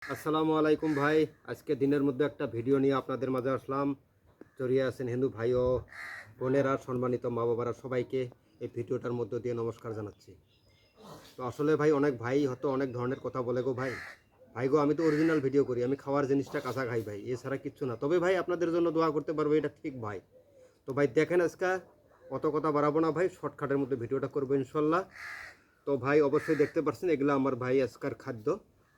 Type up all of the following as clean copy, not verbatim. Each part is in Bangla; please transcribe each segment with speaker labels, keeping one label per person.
Speaker 1: আসসালামু আলাইকুম ভাই। আজকে দিনের মধ্যে একটা ভিডিও নিয়ে আপনাদের মাঝে আসলাম। জড়িয়ে আছেন হিন্দু ভাই ও বোনেরা, সম্মানিত মা বাবারা, সবাইকে এই ভিডিওটার মধ্য দিয়ে নমস্কার জানাচ্ছি। তো আসলে ভাই অনেক ভাই হয়তো অনেক ধরনের কথা বলে গো ভাই। ভাই গো, আমি তো অরিজিনাল ভিডিও করি, আমি খাওয়ার জিনিসটা কাঁচা খাই ভাই, এছাড়া কিচ্ছু না। তবে ভাই আপনাদের জন্য দোয়া করতে পারবো, এটা ঠিক ভাই। তো ভাই দেখেন, আজকে অত কথা বাড়াবো না ভাই, শর্টকাটের মধ্যে ভিডিওটা করবো ইনশাল্লাহ। তো ভাই অবশ্যই দেখতে পাচ্ছেন এগুলো আমার ভাই আজকার খাদ্য।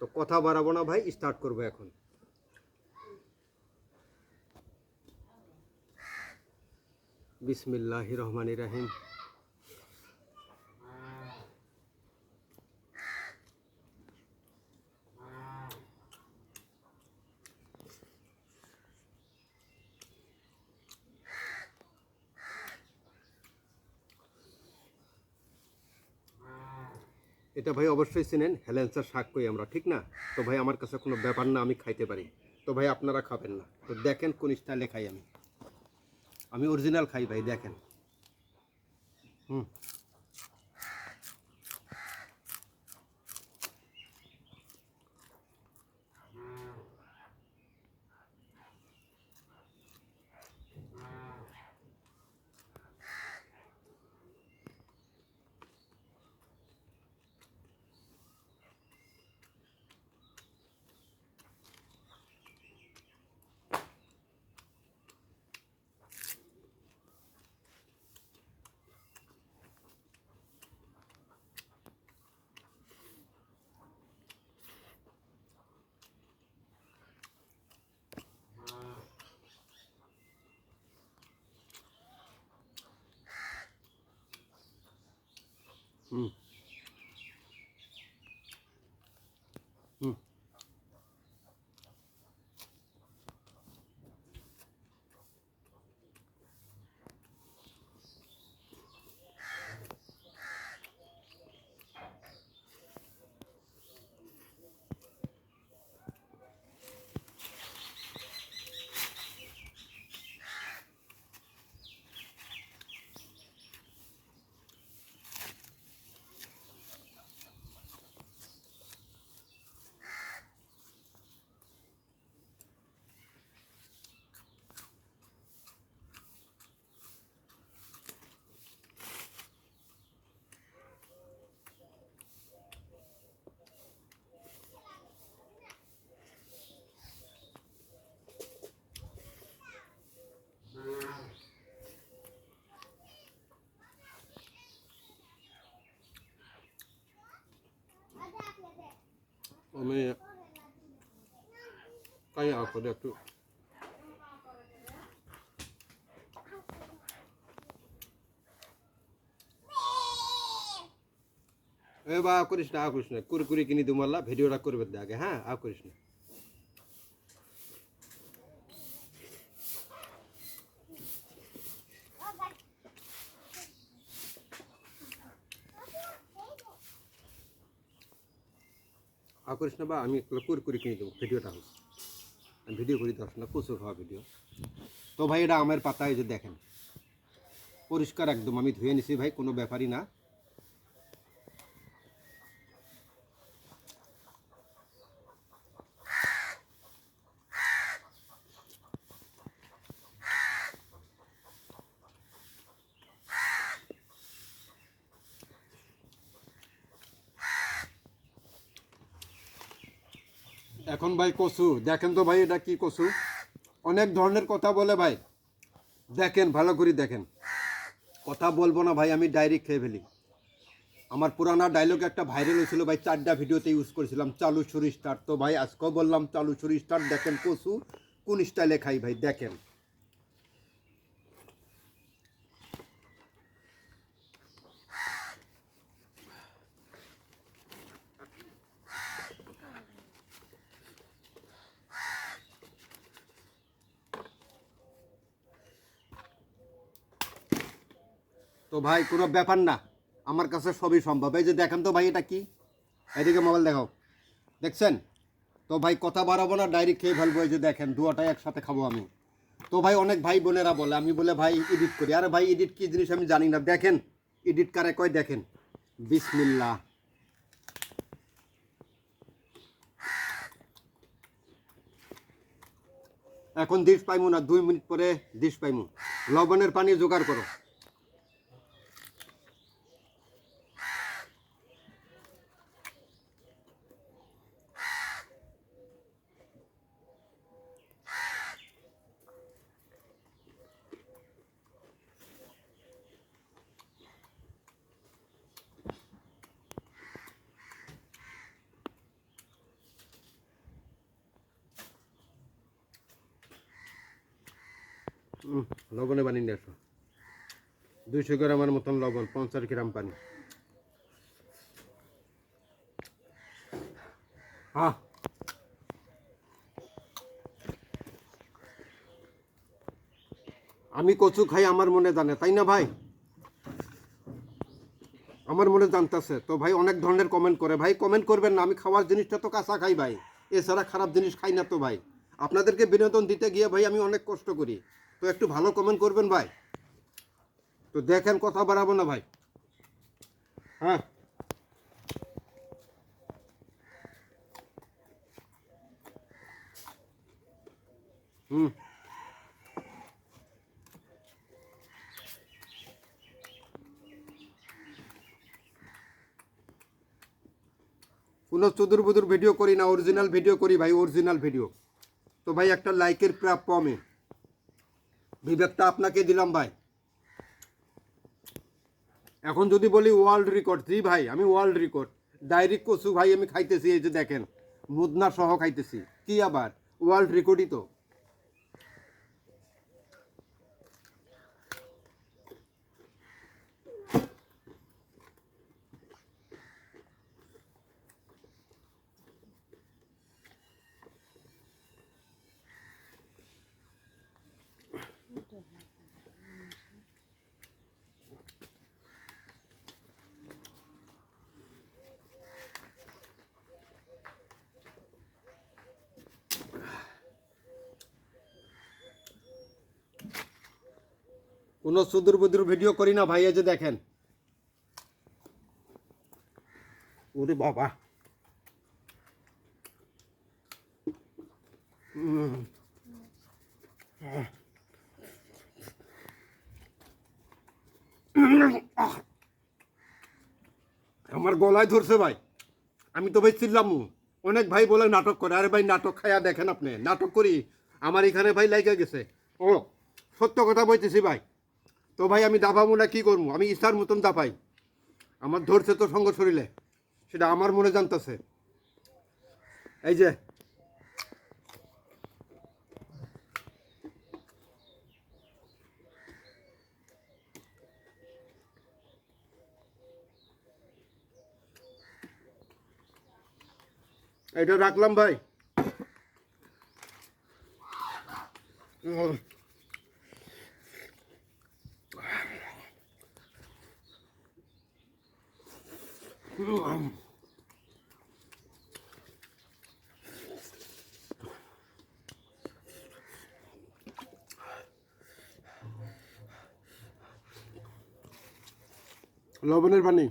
Speaker 1: তো কথা বাড়াবো না ভাই, স্টার্ট করবো এখন। বিসমিল্লাহির রহমানির রহিম। এটা ভাই অবশ্যই চেনেন, হেলেন্সার শাক কই আমরা, ঠিক না? তো ভাই আমার কাছে কোনো ব্যাপার না, আমি খাইতে পারি। তো ভাই আপনারা খাবেন না? তো দেখেন কোন স্টাইলে খাই আমি। আমি অরিজিনাল খাই ভাই, দেখেন। হুম হুম হুম আমি তাই আসলে একটু এ বা করিস না, করিস না, কুরকুরি কিনি দুমাল্লা, ভিডিওটা করবে আগে, হ্যাঁ করিস না। করিস না বা, আমি কুরকুরি কিনে দেবো, ভিডিওটা হোক। আমি ভিডিও করি, দশ না প্রচুর হওয়া ভিডিও। তো ভাই এটা আমের পাতা, এই যে দেখেন, পরিষ্কার একদম, আমি ধুয়ে নিছি ভাই, কোনো ব্যাপারই না। এখন ভাই কচু দেখেন তো ভাই, এটা কি কচু? অনেক ধরনের কথা বলে ভাই, দেখেন ভালো করে দেখেন। কথা বলবো না ভাই, আমি ডাইরেক্ট খেয়ে ফেলি। আমার পুরানা ডায়লগ একটা ভাইরাল হয়েছিল ভাই, 4টা ভিডিওতে ইউজ করেছিলাম, চালু ছুরি স্টার্ট। তো ভাই আজকেও বললাম চালু ছুরি স্টার্ট। দেখেন কচু কোন স্টাইলে খাই ভাই, দেখেন। তো ভাই কোনো ব্যাপার না, আমার কাছে সবই সম্ভব। এই যে দেখেন তো ভাই, এটা কি? এদিকে মোবাইল দেখাও, দেখছেন? তো ভাই কথা বাড়াবো না, ডাইরেক্ট খেয়ে ফেলবো। এই যে দেখেন, দুটাই একসাথে খাবো আমি। তো ভাই অনেক ভাই বোনেরা বলে আমি বলে ভাই এডিট করি। আরে ভাই এডিট কি জিনিস আমি জানি না, দেখেন এডিট কারে কয়, দেখেন। বিসমিল্লাহ। এখন ডিশ পাইমু না, 2 মিনিট পরে ডিশ পাইমু। লবণের পানি জোগাড় করো। লবণে পানি নিয়ে আসো। 200 গ্রামের মতন লবণ, 50 গ্রাম পানি। আমি কচু খাই, আমার মনে জানে, তাই না ভাই? আমার মনে জানতেছে তো ভাই। অনেক ধরনের কমেন্ট করে, ভাই কমেন্ট করবেন না। আমি খাওয়ার জিনিসটা তো কাঁচা খাই ভাই, এছাড়া খারাপ জিনিস খাই না তো ভাই। আপনাদেরকে বিনোদন দিতে গিয়ে ভাই আমি অনেক কষ্ট করি, তো একটু ভালো কমেন্ট করবেন ভাই। তো দেখেন, কথা বাড়াবো না ভাই। হ্যাঁ, হুম। কোনো চুদুর বুদুর ভিডিও করি না, অরিজিনাল ভিডিও করি ভাই, অরিজিনাল ভিডিও। তো ভাই একটা লাইকের প্রাপ্য আমি, বিবেকটা আপনাকে দিলাম ভাই। এখন যদি বলি ওয়ার্ল্ড রেকর্ড, জি ভাই আমি ওয়ার্ল্ড রেকর্ড। ডাইরেক্ট কচু ভাই আমি খাইতেছি, এই যে দেখেন মুদনা সহ খাইতেছি, কি আবার ওয়ার্ল্ড রেকর্ডই তো। কোনো সুদূর বুদুর ভিডিও করি না ভাই, এই যে দেখেন। ওরে বাবা, আমার গলায় ধরছে ভাই। আমি তো ভাই চিল্লাম। অনেক ভাই বলে নাটক করে, আরে ভাই নাটক খায়া দেখেন, আপনি নাটক করি আমার এখানে ভাই লাইগা গেছে। ও সত্য কথা বলতেছি ভাই। তো ভাই আমি দাবাবো না, কি করবো? আমি ইচ্ছার মতন দাপাই। আমার ধরছে তো সঙ্গ শরীরে, সেটা আমার মনে জানতেছে। এই যে এটা রাখলাম ভাই। লবণের পানি।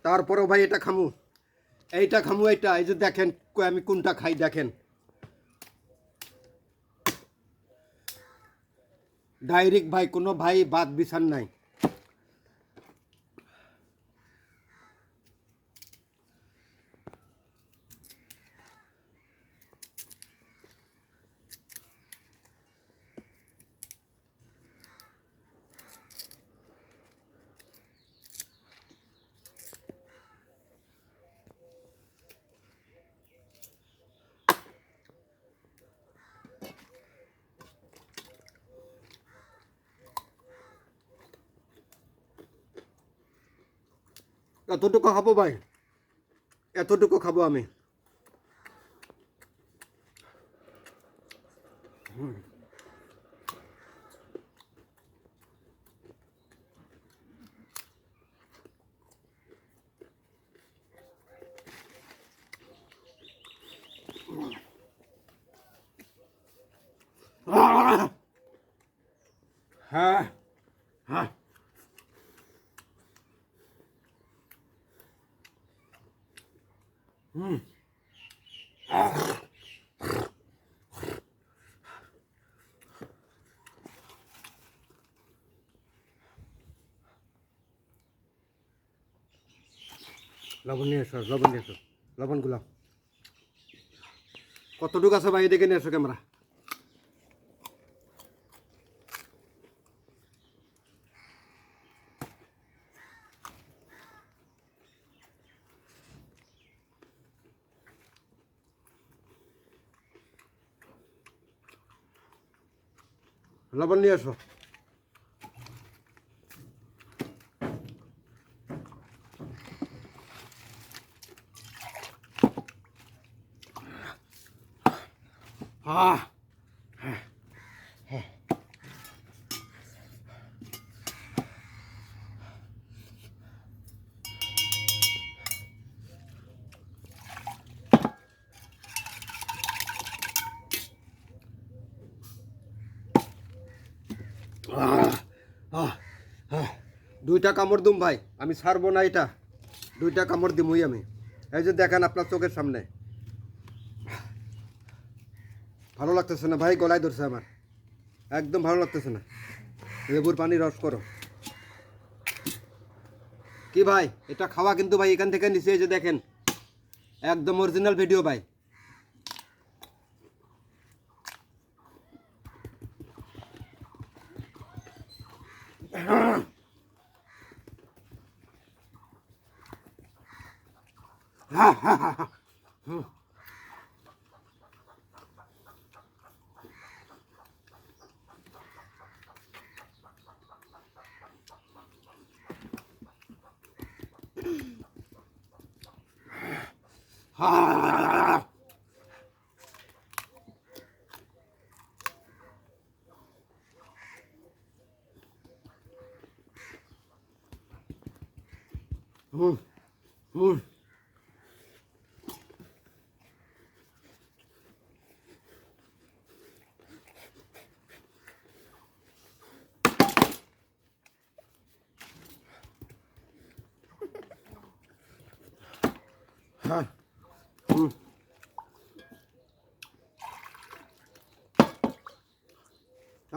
Speaker 1: তারপরেও ভাই এটা খামু, এইটা খামু, এইটা। এই যে দেখেন আমি কোনটা খাই, দেখেন ডাইরেক্ট ভাই, কোনো ভাই বাদ বিচার নাই। এতটুকু খাবো ভাই, এতটুকু খাবো আমি। হ্যাঁ হ্যাঁ লবণ নিয়ে এসো, লবণ নিয়ে এসো, লবণগুলো কতটুকু আছে ভাই দেখে নিয়ে এসো ক্যামেরা। লবণ নিয়ে এসো। হ্যাঁ দুইটা কামড় দুম ভাই, আমি ছাড়বো না এটা, দুইটা কামড় দিমই আমি। এই যে দেখেন আপনার চোখের সামনে। ভালো লাগতেছে না ভাই, গলায় ধরছে আমার, একদম ভালো লাগতেছে না। লেবুর পানি রস করো কি ভাই, এটা খাওয়া কিন্তু ভাই এখান থেকে নিচে, এই যে দেখেন একদম অরিজিনাল ভিডিও ভাই।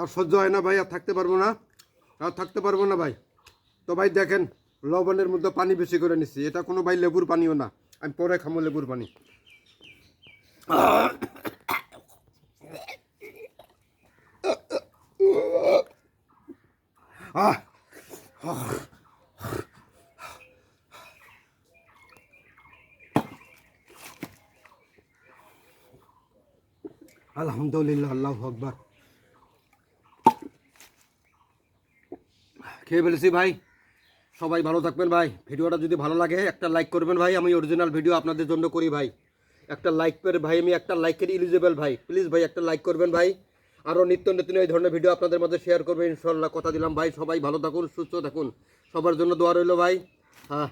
Speaker 1: আর সহ্য হয় না ভাই, আর থাকতে পারবো না, আর থাকতে পারবো না ভাই। তো ভাই দেখেন লবণের মধ্যে পানি বেশি করে নিচ্ছি, এটা কোনো ভাই লেবুর পানিও না, আমি পরে খামো লেবুর পানি। আলহামদুলিল্লাহ, আল্লাহু আকবার। খেয়ে ফেলেছি ভাই, সবাই ভালো থাকবেন ভাই। ভিডিওটা যদি ভালো লাগে একটা লাইক করবেন ভাই, আমি অরিজিনাল ভিডিও আপনাদের জন্য করি ভাই। একটা লাইক করে ভাই, আমি একটা লাইকের এলিজিবল ভাই, প্লিজ ভাই একটা লাইক করবেন ভাই। আরও নিত্য নতুন এই ধরনের ভিডিও আপনাদের মধ্যে শেয়ার করবেন ইনশাল্লাহ, কথা দিলাম ভাই। সবাই ভালো থাকুন, সুস্থ থাকুন, সবার জন্য দোয়া রইল ভাই। হ্যাঁ।